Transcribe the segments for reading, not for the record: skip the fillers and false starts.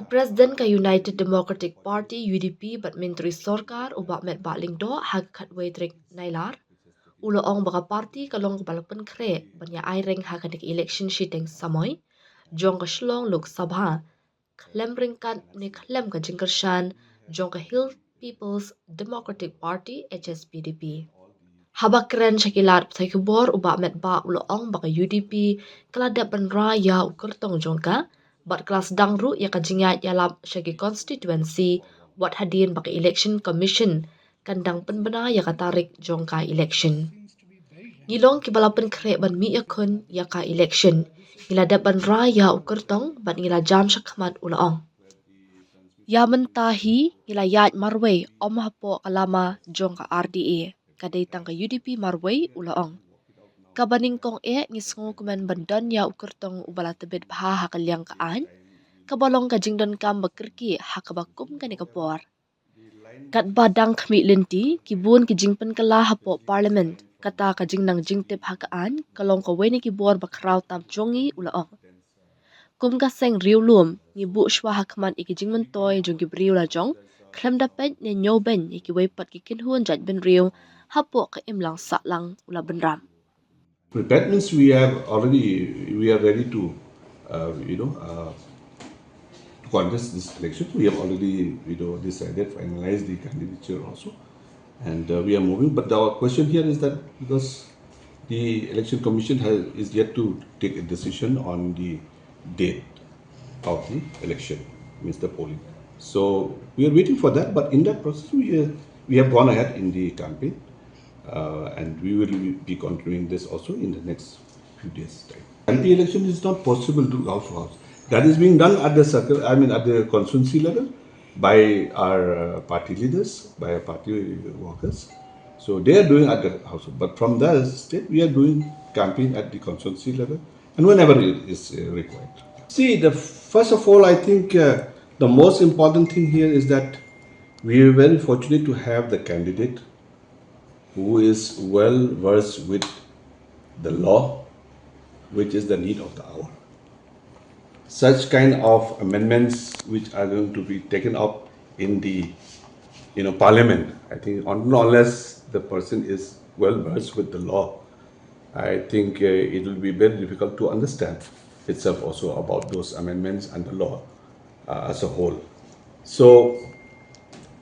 President ka United Democratic Party UDP bat Menteri Sorkar ubak Metbah lingdo hag khatway trik nailar. Ulo ong baka party kalong balapan khreh banya aireng hakanik election shiteng samoy. Jong ka Shillong Lok Sabha. Khlem ringkat ni khlem ka jingkershan. Jong ka Hill People's Democratic Party HSPDP. Habak keren syakilat psay kubor ubak Metbah ulo ong baka UDP keladap raya ukertong jongka. Bat kelas dangru ya kajingat yalam syagi constituency wat hadin baka election commission kandang penbena ya katarik jongka election. Ngilong kibalapan khreh ban iakhun ya ka election. Ngiladap ban raya ukertong bat ngila jam syakmat ulaong. Ya mentahi ngilayat marway om hapo kalama jongka RDA kadaitang ka UDP marway ulaong. Kabaning kong ngisngo kuman bandan ya ukertong ubala tebet baha hakalyang kaan, kabalong kajingdon kam bakirki hakabakum kani kapor. Kat badang kami lenti, kibun kijingpan kala hapo parliament, kata kajingnang jingtip hakaan, kalong kaweni kibor bakraw tam jongi ulaong. Kum kaseng riulum, ngibu shwa hakaman ikijingman toy jong gibriu lajong, khlem dapet ni nyoben ikiwaypat kikinhun jat ben riu, hapo ka imlang saklang ula benram. That means we are ready to, to contest this election. We have already, decided, finalized the candidature also, and we are moving. But our question here is that because the election commission is yet to take a decision on the date of the election, means the polling. So we are waiting for that. But in that process, we have gone ahead in the campaign. And we will be continuing this also in the next few days' time. Anti-election is not possible to house to house. That is being done at the at the constituency level by our party leaders, by our party workers. So they are doing at the house. But from that state, we are doing campaign at the constituency level and whenever it is required. See, first of all, I think the most important thing here is that we are very fortunate to have the candidate who is well versed with the law, which is the need of the hour. Such kind of amendments which are going to be taken up in the parliament, I think unless the person is well versed with the law, I think it will be very difficult to understand itself also about those amendments and the law as a whole. So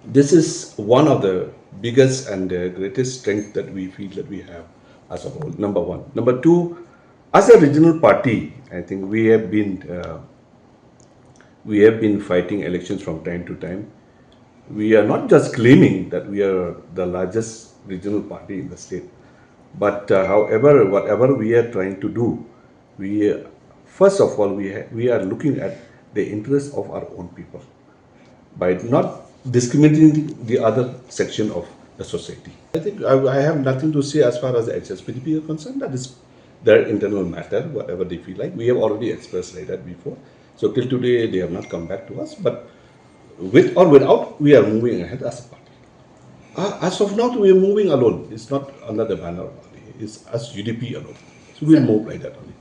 this is one of the biggest and greatest strength that we feel that we have as a whole, number one. Number two, as a regional party, I think we have been fighting elections from time to time. We are not just claiming that we are the largest regional party in the state, but however, whatever we are trying to do, first of all, we are looking at the interests of our own people by not discriminating the other section of the society. I think I have nothing to say as far as the HSPDP are concerned. That is their internal matter, whatever they feel like. We have already expressed like that before. So till today, they have not come back to us. But with or without, we are moving ahead as a party. As of now, we are moving alone. It's not under the banner. It's as UDP alone. So we'll move like that only.